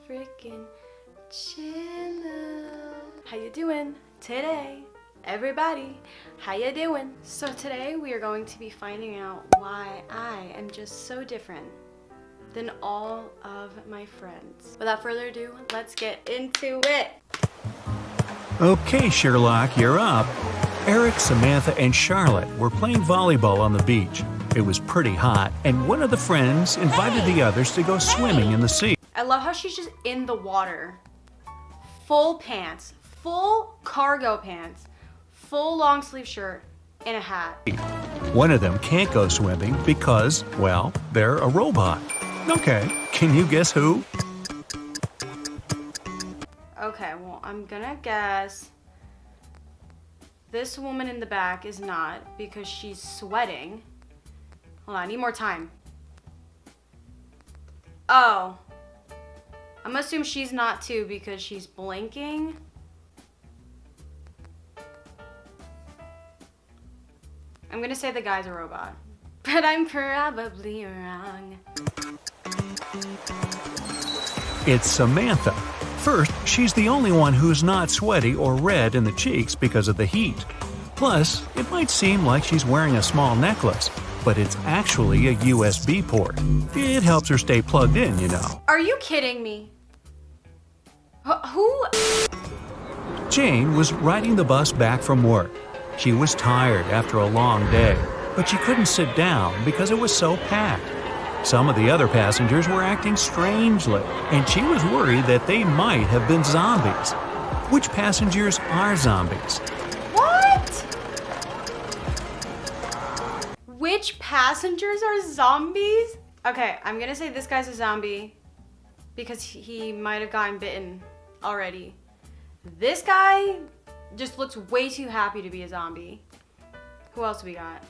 freaking channel. How you doing today, everybody? How you doing? So today we are going to be finding out why I am just so different than all of my friends. Without further ado, let's get into it. Okay, Sherlock, you're up. Eric, Samantha, and Charlotte were playing volleyball on the beach. It was pretty hot, and one of the friends invited the others to go swimming in the sea. I love how she's just in the water. Full pants, full cargo pants, full long sleeve shirt, and a hat. One of them can't go swimming because, well, they're a robot. Okay, can you guess who? Okay, well, I'm gonna guess this woman in the back is not because she's sweating. Hold on, I need more time. Oh. I'm gonna assume she's not too because she's blinking. I'm gonna say the guy's a robot. But I'm probably wrong. It's Samantha. First, she's the only one who's not sweaty or red in the cheeks because of the heat. Plus, it might seem like she's wearing a small necklace, but it's actually a USB port. It helps her stay plugged in, you know. Are you kidding me? Who? Jane was riding the bus back from work. She was tired after a long day, but she couldn't sit down because it was so packed. Some of the other passengers were acting strangely, and she was worried that they might have been zombies. Which passengers are zombies? What? Which passengers are zombies? Okay, I'm gonna say this guy's a zombie because he might have gotten bitten already. This guy just looks way too happy to be a zombie. Who else do we got?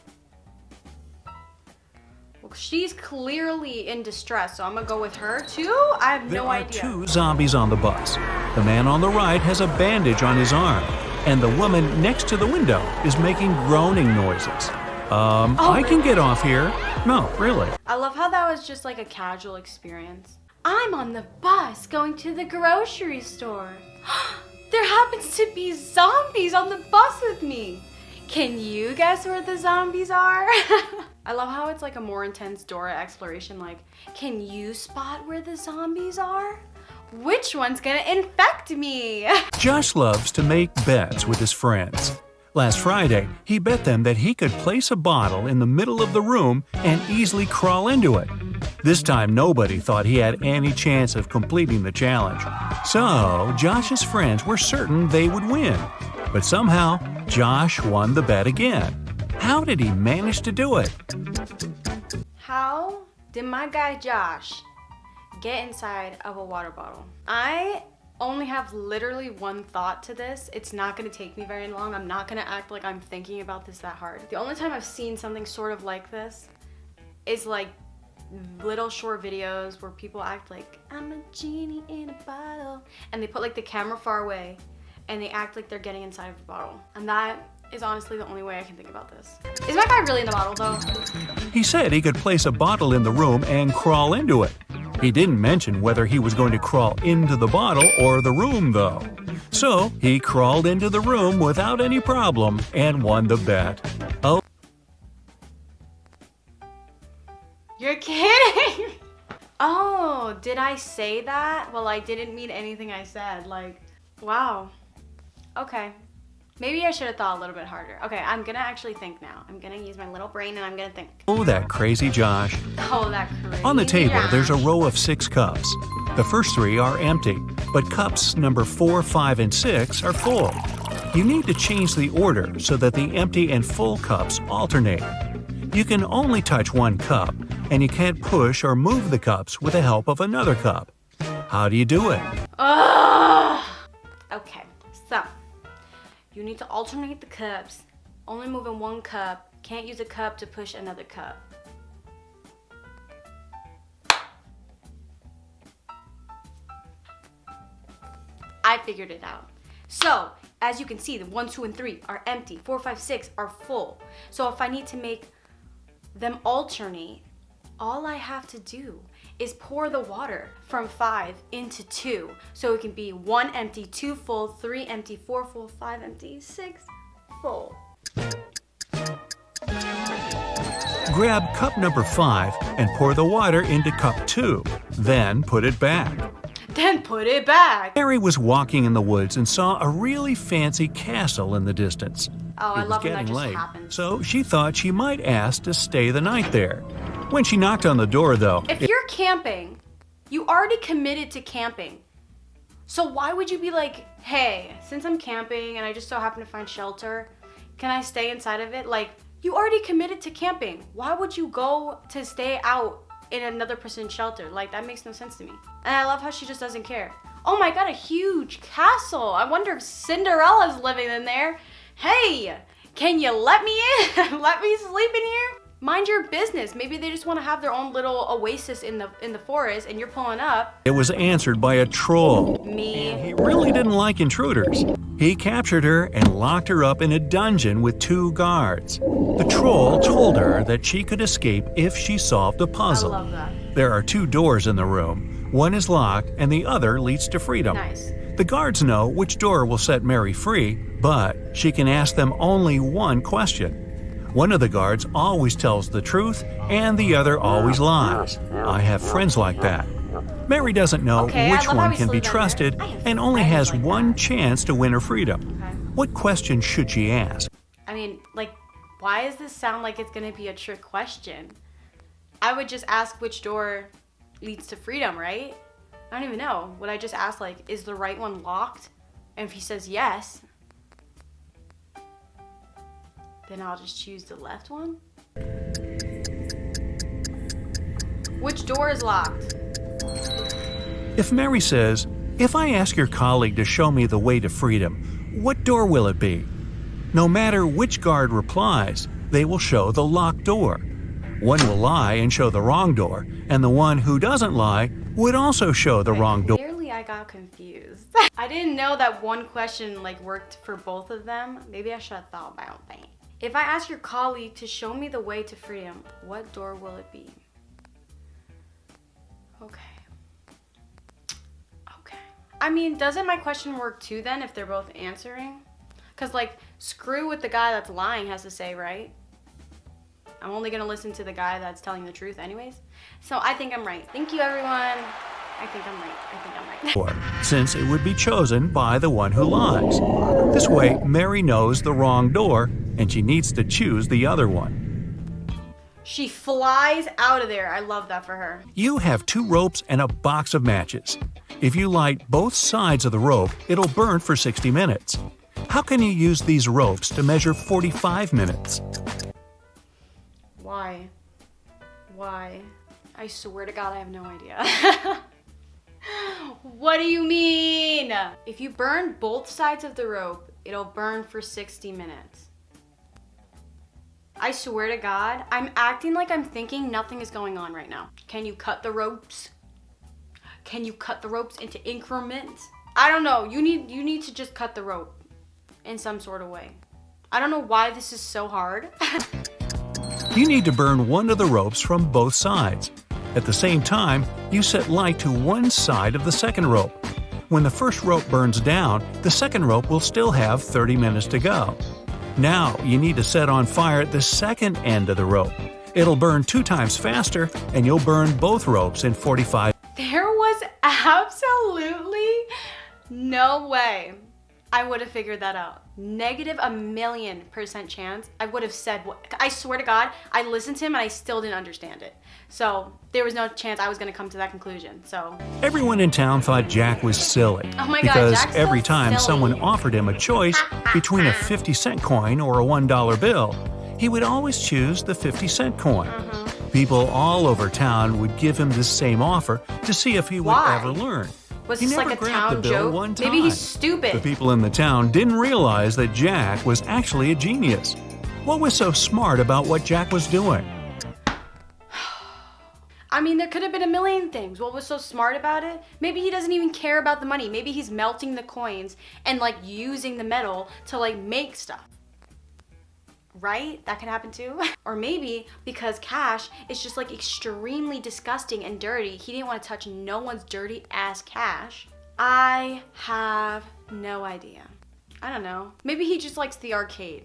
Well, she's clearly in distress, so I'm gonna go with her too. I have no idea. There are two zombies on the bus. The man on the right has a bandage on his arm, and the woman next to the window is making groaning noises. I can get off here. No, really. I love how that was just like a casual experience. I'm on the bus going to the grocery store. There happens to be zombies on the bus with me. Can you guess where the zombies are? I love how it's like a more intense Dora exploration, like, can you spot where the zombies are? Which one's gonna infect me? Josh loves to make bets with his friends. Last Friday, he bet them that he could place a bottle in the middle of the room and easily crawl into it. This time, nobody thought he had any chance of completing the challenge. So, Josh's friends were certain they would win. But somehow, Josh won the bet again. How did he manage to do it? How did my guy Josh get inside of a water bottle? I only have literally one thought to this. It's not gonna take me very long. I'm not gonna act like I'm thinking about this that hard. The only time I've seen something sort of like this is like little short videos where people act like, I'm a genie in a bottle. And they put like the camera far away and they act like they're getting inside of the bottle. And that is honestly the only way I can think about this. Is my guy really in the bottle though? He said he could place a bottle in the room and crawl into it. He didn't mention whether he was going to crawl into the bottle or the room though. So he crawled into the room without any problem and won the bet. Oh. You're kidding! Oh, did I say that? Well, I didn't mean anything I said. Like, wow. Okay. Maybe I should have thought a little bit harder. Okay, I'm gonna actually think now. I'm gonna use my little brain and I'm gonna think. Oh, that crazy Josh. Oh, that crazy On the table, Josh. there's a row of 6 cups. The first 3 are empty, but cups number 4, 5, and 6 are full. You need to change the order so that the empty and full cups alternate. You can only touch one cup, and you can't push or move the cups with the help of another cup. How do you do it? Ugh. Okay, so you need to alternate the cups. Only move in one cup. Can't use a cup to push another cup. I figured it out. So, as you can see, the 1, 2, and 3 are empty. 4, 5, 6 are full. So if I need to make them alternate, all I have to do is pour the water from 5 into 2. So it can be 1 empty, 2 full, 3 empty, 4 full, 5 empty, 6 full. Grab cup number 5 and pour the water into cup 2. Then put it back. Then put it back. Mary was walking in the woods and saw a really fancy castle in the distance. Oh, I love when that getting just late, happens. so she thought she might ask to stay the night there. When she knocked on the door, though, If you're camping, you already committed to camping. So why would you be like, hey, since I'm camping and I just so happen to find shelter, can I stay inside of it? Like, you already committed to camping. Why would you go to stay out in another person's shelter? Like, that makes no sense to me. And I love how she just doesn't care. Oh my god, a huge castle. I wonder if Cinderella's living in there. Hey, can you let me in? Let me sleep in here? Mind your business. Maybe they just want to have their own little oasis in the forest and you're pulling up. it was answered by a troll. Me. He really didn't like intruders. He captured her and locked her up in a dungeon with 2 guards. The troll told her that she could escape if she solved a I puzzle. love that. There are 2 doors in the room. One is locked and the other leads to freedom. Nice. The guards know which door will set Mary free, but she can ask them only one question. One of the guards always tells the truth and the other always lies. I have friends like that. Mary doesn't know Okay, I which love how one he can be slid under. trusted I have and only friends has like one that. chance to win her freedom. Okay. What question should she ask? I mean, like, why does this sound like it's gonna be a trick question? I would just ask which door leads to freedom, right? I don't even know. Would I just ask, like, is the right one locked? And if he says yes, then I'll just choose the left one? Which door is locked? If Mary says, "If I ask your colleague to show me the way to freedom, what door will it be?" No matter which guard replies, they will show the locked door. One will lie and show the wrong door, and the one who doesn't lie would also show the wrong door. Clearly, I got confused. I didn't know that one question, like, worked for both of them. Maybe I should have thought about that. If I ask your colleague to show me the way to freedom, what door will it be? Okay. I mean, doesn't my question work too then if they're both answering? Because, like, screw what the guy that's lying has to say, right? I'm only going to listen to the guy that's telling the truth anyways. So I think I'm right. Thank you, everyone. I think I'm right. Door, since it would be chosen by the one who lies. This way, Mary knows the wrong door, and she needs to choose the other one. She flies out of there. I love that for her. You have 2 ropes and a box of matches. If you light both sides of the rope, it'll burn for 60 minutes. How can you use these ropes to measure 45 minutes? Why? I swear to God, I have no idea. What do you mean? If you burn both sides of the rope, it'll burn for 60 minutes. I swear to God, I'm acting like I'm thinking nothing is going on right now. Can you cut the ropes? Can you cut the ropes into increments? I don't know. You need to just cut the rope in some sort of way. I don't know why this is so hard. You need to burn one of the ropes from both sides. At the same time, you set light to one side of the second rope. When the first rope burns down, the second rope will still have 30 minutes to go. Now, you need to set on fire the second end of the rope. It'll burn 2 times faster, and you'll burn both ropes in 45. There was absolutely no way I would have figured that out. Negative $1,000,000% chance I would have said what. I swear to God, I listened to him and I still didn't understand it. So there was no chance I was going to come to that conclusion. So Everyone in town thought Jack was silly Oh my God, because Jack's so every time silly. someone offered him a choice between a 50-cent coin or a $1 bill, he would always choose the 50-cent coin. People all over town would give him the same offer to see if he would Why? ever learn. was He this like never a grabbed the town bill joke? one Maybe he's time. stupid. The people in the town didn't realize that Jack was actually a genius. What was so smart about what Jack was doing? I mean, there could have been a million things. What was so smart about it? Maybe he doesn't even care about the money. Maybe he's melting the coins and like using the metal to like make stuff. right? That can happen too. Or maybe because cash is just like extremely disgusting and dirty, he didn't want to touch no one's dirty ass cash. I have no idea. I don't know. Maybe he just likes the arcade.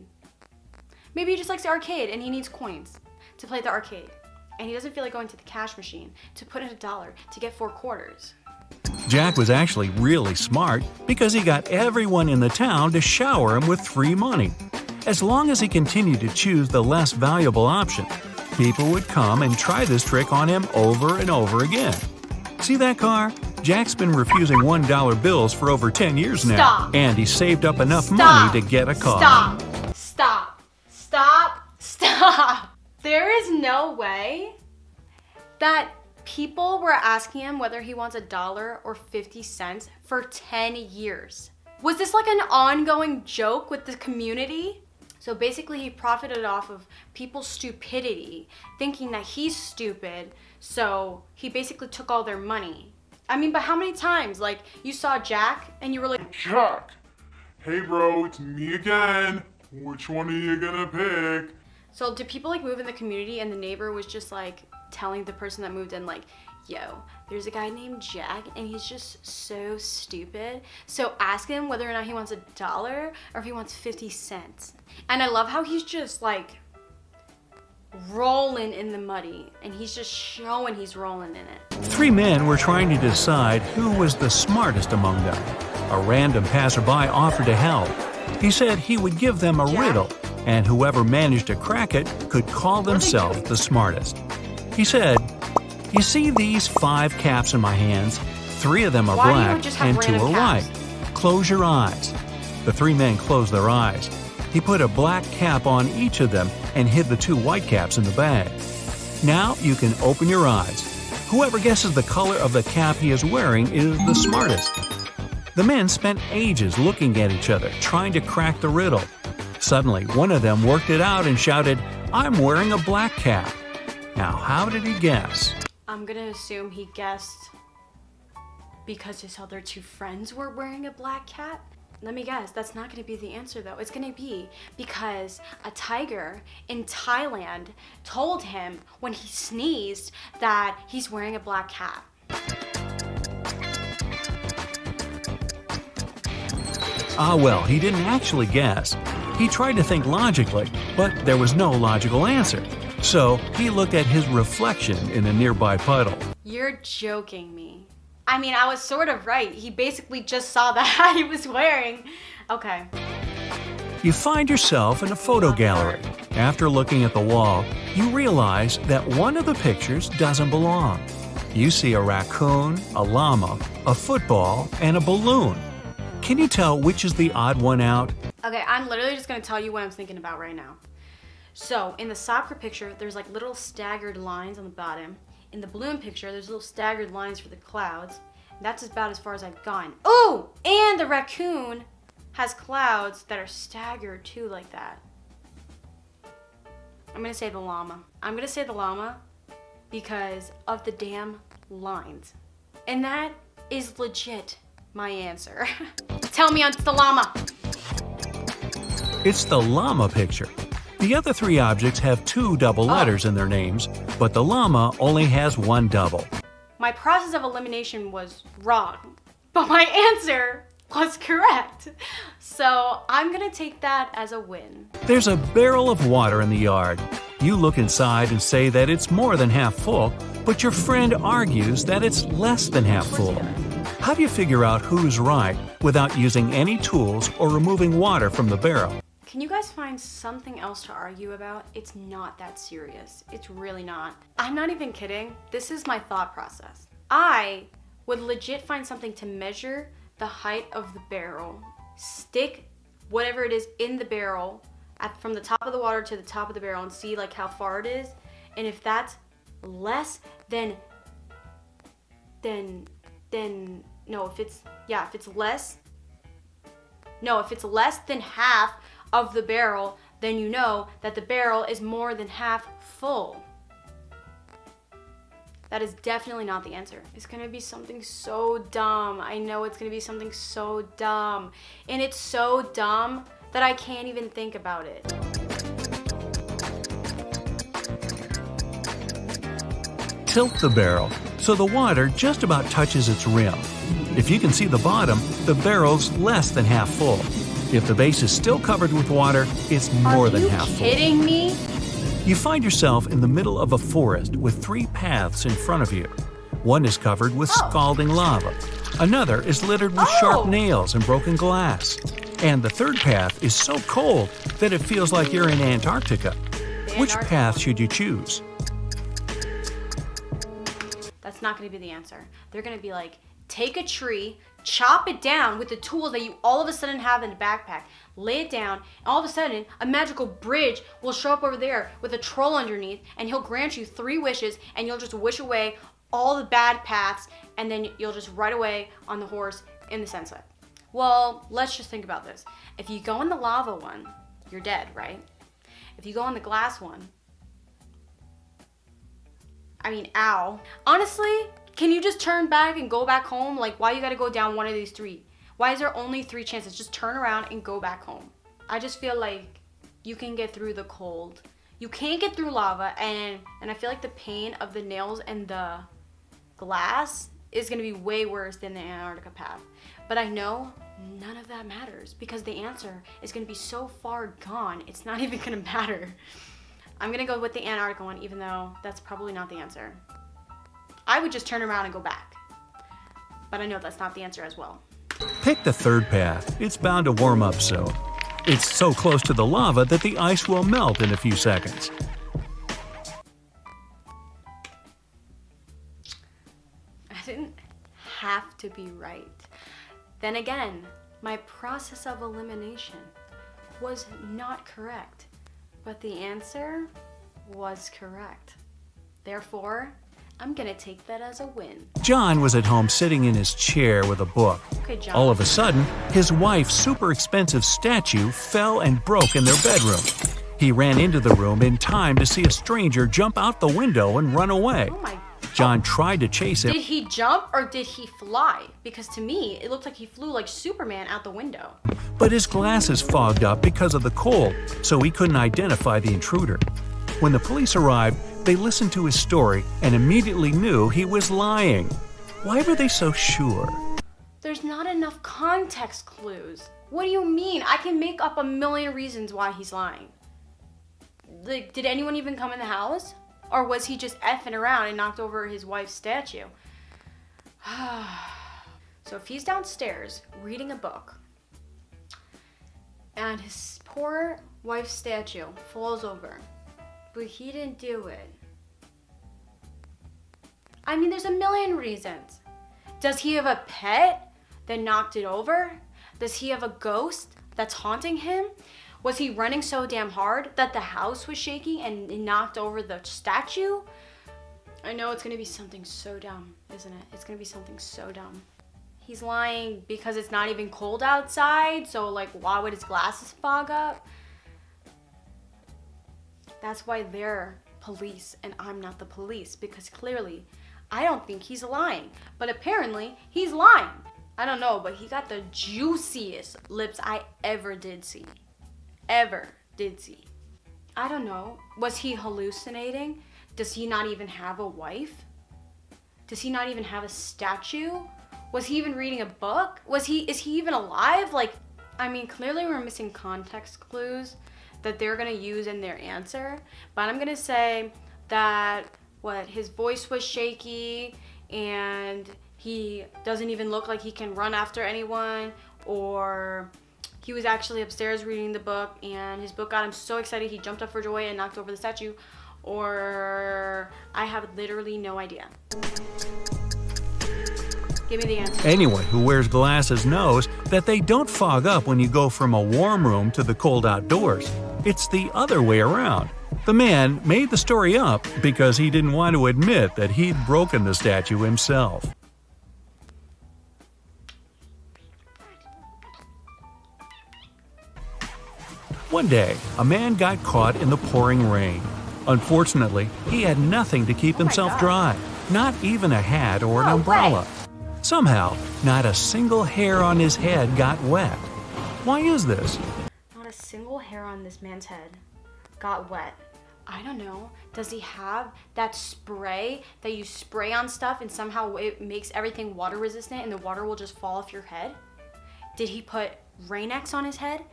Maybe he just likes the arcade and he needs coins to play the arcade. And he doesn't feel like going to the cash machine to put in $1 to get 4 quarters. Jack was actually really smart because he got everyone in the town to shower him with free money. As long as he continued to choose the less valuable option, people would come and try this trick on him over and over again. See that car? Jack's been refusing $1 bills for over 10 years now. Stop. And he saved up enough money to get a car. Stop. Stop. Stop. Stop. There is no way that people were asking him whether he wants $1 or 50 cents for 10 years. Was this like an ongoing joke with the community? So basically he profited off of people's stupidity, thinking that he's stupid, so he basically took all their money. I mean, but how many times? Like, you saw Jack and you were like, Jack, hey bro, it's me again. Which one are you gonna pick? so did people like move in the community and the neighbor was just like telling the person that moved in like, yo, there's a guy named Jack and he's just so stupid. So ask him whether or not he wants $1 or if he wants 50 cents. And I love how he's just like rolling in the muddy and he's just showing he's rolling in it. 3 men were trying to decide who was the smartest among them. A random passerby offered to help. He said he would give them a riddle, and whoever managed to crack it could call themselves the smartest. He said, "You see these 5 caps in my hands? 3 of them are Why do you black just have and 2 random are caps? white. Close your eyes." The 3 men closed their eyes. He put a black cap on each of them and hid the 2 white caps in the bag. Now you can open your eyes. Whoever guesses the color of the cap he is wearing is the smartest. The men spent ages looking at each other, trying to crack the riddle. Suddenly, one of them worked it out and shouted, "I'm wearing a black cap." Now, how did he guess? I'm gonna assume he guessed because his other 2 friends were wearing a black cap. Let me guess, that's not gonna be the answer though. It's gonna be because a tiger in Thailand told him when he sneezed that he's wearing a black cap. Ah, well, he didn't actually guess. He tried to think logically, but there was no logical answer. So he looked at his reflection in a nearby puddle. You're joking me. I mean, I was sort of right. He basically just saw the hat he was wearing. Okay. You find yourself in a photo gallery. After looking at the wall, you realize that one of the pictures doesn't belong. You see a raccoon, a llama, a football, and a balloon. Can you tell which is the odd one out? Okay, I'm literally just gonna tell you what I'm thinking about right now. So, in the soccer picture, there's like little staggered lines on the bottom. In the balloon picture, there's little staggered lines for the clouds. That's about as far as I've gone. Oh, and the raccoon has clouds that are staggered too like that. I'm gonna say the llama. I'm gonna say the llama because of the damn lines. And that is legit my answer. Tell me it's the llama. It's the llama picture. The other 3 objects have 2 double letters in their names, but the llama only has 1 double. My process of elimination was wrong, but my answer was correct. So I'm gonna take that as a win. There's a barrel of water in the yard. You look inside and say that it's more than half full, but your friend argues that it's less than half full. How do you figure out who's right without using any tools or removing water from the barrel? Can you guys find something else to argue about? It's not that serious. It's really not. I'm not even kidding. This is my thought process. I would legit find something to measure the height of the barrel, stick whatever it is in the barrel from the top of the water to the top of the barrel and see like how far it is. And if that's less than if it's less than half of the barrel, then you know that the barrel is more than half full. That is definitely not the answer. It's gonna be something so dumb. I know it's gonna be something so dumb. And it's so dumb that I can't even think about it. tilt the barrel so the water just about touches its rim. If you can see the bottom, the barrel's less than half full. If the base is still covered with water, it's more than half full. Are you kidding me? You find yourself in the middle of a forest with 3 paths in front of you. One is covered with scalding lava. Another is littered with sharp nails and broken glass. And the third path is so cold that it feels like you're in Antarctica. Which path should you choose? That's not going to be the answer. They're going to be like, take a tree, chop it down with the tools that you all of a sudden have in the backpack, lay it down, and all of a sudden a magical bridge will show up over there with a troll underneath, and he'll grant you 3 wishes, and you'll just wish away all the bad paths, and then you'll just ride away on the horse in the sunset. Well, let's just think about this. If you go in the lava one, you're dead, right? If you go in the glass one, I mean, ow. Honestly, can you just turn back and go back home? Like, why you gotta go down one of these 3? Why is there only 3 chances? Just turn around and go back home. I just feel like you can get through the cold. You can't get through lava, and I feel like the pain of the nails and the glass is gonna be way worse than the Antarctica path. But I know none of that matters because the answer is gonna be so far gone, it's not even gonna matter. I'm gonna go with the Antarctica one, even though that's probably not the answer. I would just turn around and go back. But I know that's not the answer as well. Pick the third path. It's bound to warm up soon. It's so close to the lava that the ice will melt in a few seconds. I didn't have to be right. Then again, my process of elimination was not correct, but the answer was correct. Therefore, I'm gonna take that as a win. John was at home sitting in his chair with a book. Okay, John. All of a sudden, his wife's super expensive statue fell and broke in their bedroom. He ran into the room in time to see a stranger jump out the window and run away. Oh my. John tried to chase him. Did he jump or did he fly? Because to me, it looked like he flew like Superman out the window. But his glasses fogged up because of the cold, so he couldn't identify the intruder. When the police arrived, they listened to his story and immediately knew he was lying. Why were they so sure? There's not enough context clues. What do you mean? I can make up a million reasons why he's lying. Like, did anyone even come in the house? Or was he just effing around and knocked over his wife's statue? So if he's downstairs reading a book and his poor wife's statue falls over, but he didn't do it. I mean, there's a million reasons. Does he have a pet that knocked it over? Does he have a ghost that's haunting him? Was he running so damn hard that the house was shaking and it knocked over the statue? I know it's gonna be something so dumb, isn't it? It's gonna be something so dumb. He's lying because it's not even cold outside, so like, why would his glasses fog up? That's why they're police and I'm not the police, because clearly I don't think he's lying, but apparently he's lying. I don't know, but he got the juiciest lips I ever did see. I don't know. Was he hallucinating? Does he not even have a wife? Does he not even have a statue? Was he even reading a book? Is he even alive? Like, I mean, clearly we're missing context clues that they're gonna use in their answer, but I'm gonna say that his voice was shaky and he doesn't even look like he can run after anyone, or he was actually upstairs reading the book and his book got him so excited he jumped up for joy and knocked over the statue, or I have literally no idea. Give me the answer. Anyone who wears glasses knows that they don't fog up when you go from a warm room to the cold outdoors. It's the other way around. The man made the story up because he didn't want to admit that he'd broken the statue himself. One day, a man got caught in the pouring rain. Unfortunately, he had nothing to keep himself dry, not even a hat or an umbrella. Somehow, not a single hair on his head got wet. Why is this? Not a single hair on this man's head got wet. I don't know. Does he have that spray that you spray on stuff and somehow it makes everything water resistant and the water will just fall off your head? Did he put Rain-X on his head?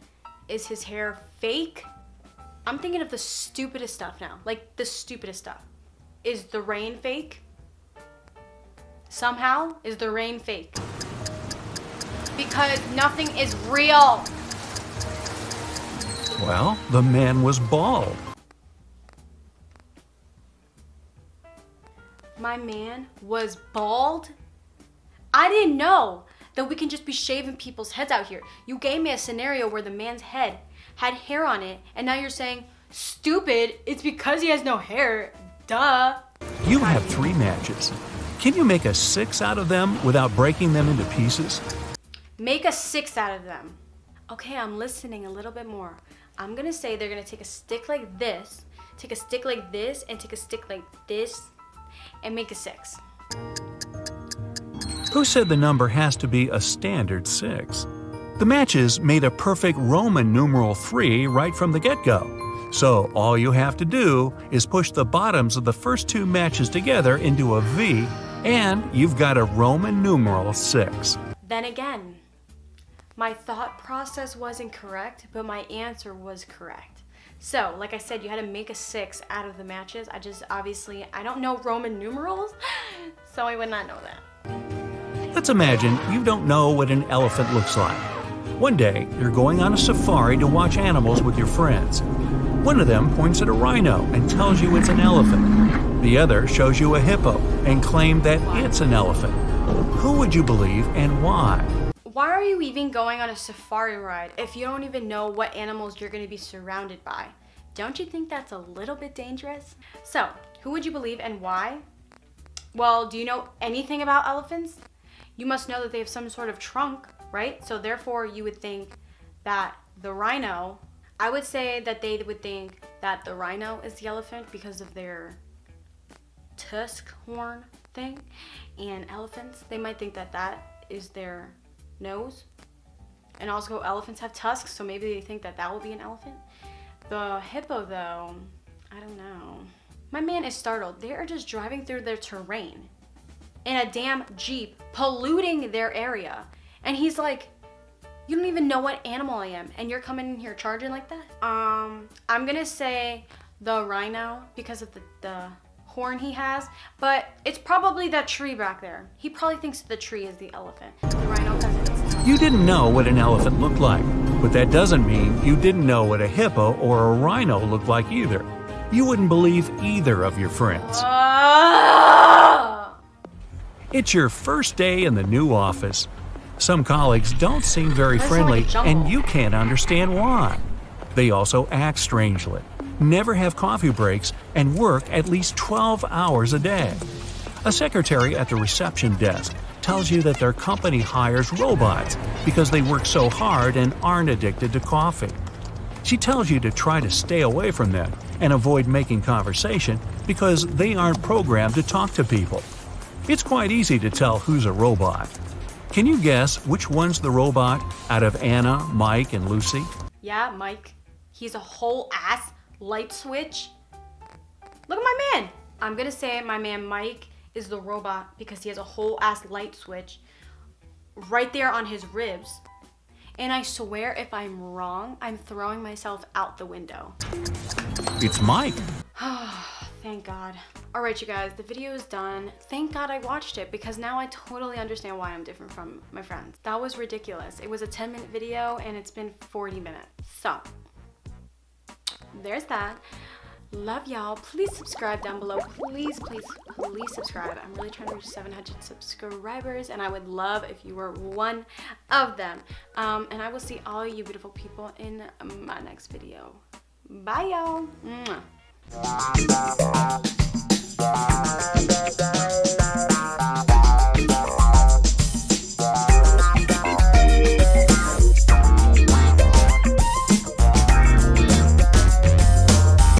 Is his hair fake? I'm thinking of the stupidest stuff now. Like the stupidest stuff. Is the rain fake? Somehow, is the rain fake? Because nothing is real. Well, the man was bald. My man was bald? I didn't know that we can just be shaving people's heads out here. You gave me a scenario where the man's head had hair on it, and now you're saying, stupid, it's because he has no hair. Duh. You have 3 matches. Can you make a 6 out of them without breaking them into pieces? Make a 6 out of them. Okay, I'm listening a little bit more. I'm gonna say they're gonna take a stick like this, take a stick like this, and take a stick like this, and make a 6. Who said the number has to be a standard 6? The matches made a perfect Roman numeral 3 right from the get-go. So all you have to do is push the bottoms of the first 2 matches together into a V, and you've got a Roman numeral 6. Then again, my thought process wasn't correct, but my answer was correct. So, like I said, you had to make a 6 out of the matches. I don't know Roman numerals, so I would not know that. Let's imagine you don't know what an elephant looks like. One day, you're going on a safari to watch animals with your friends. One of them points at a rhino and tells you it's an elephant. The other shows you a hippo and claims that it's an elephant. Who would you believe and why? Why are you even going on a safari ride if you don't even know what animals you're going to be surrounded by? Don't you think that's a little bit dangerous? So, who would you believe and why? Well, do you know anything about elephants? You must know that they have some sort of trunk, right? So therefore, you would think that the rhino, I would say that they would think that the rhino is the elephant because of their tusk horn thing. And elephants, they might think that that is their nose. And also elephants have tusks, so maybe they think that that will be an elephant. The hippo though, I don't know. My man is startled. They are just driving through their terrain in a damn Jeep, polluting their area. And he's like, you don't even know what animal I am, and you're coming in here charging like that? I'm gonna say the rhino because of the horn he has, but it's probably that tree back there. He probably thinks the tree is the elephant. The rhino doesn't. You didn't know what an elephant looked like, but that doesn't mean you didn't know what a hippo or a rhino looked like either. You wouldn't believe either of your friends. It's your first day in the new office. Some colleagues don't seem very friendly, and you can't understand why. They also act strangely, never have coffee breaks, and work at least 12 hours a day. A secretary at the reception desk tells you that their company hires robots because they work so hard and aren't addicted to coffee. She tells you to try to stay away from them and avoid making conversation because they aren't programmed to talk to people. It's quite easy to tell who's a robot. Can you guess which one's the robot out of Anna, Mike, and Lucy? Yeah, Mike. He's a whole ass light switch. Look at my man. I'm gonna say my man Mike is the robot because he has a whole ass light switch right there on his ribs. And I swear if I'm wrong, I'm throwing myself out the window. It's Mike. Thank God. All right, you guys, the video is done. Thank God I watched it because now I totally understand why I'm different from my friends. That was ridiculous. It was a 10-minute video and it's been 40 minutes. So, there's that. Love y'all. Please subscribe down below. Please, please, please subscribe. I'm really trying to reach 700 subscribers and I would love if you were one of them. And I will see all you beautiful people in my next video. Bye, y'all. Mwah.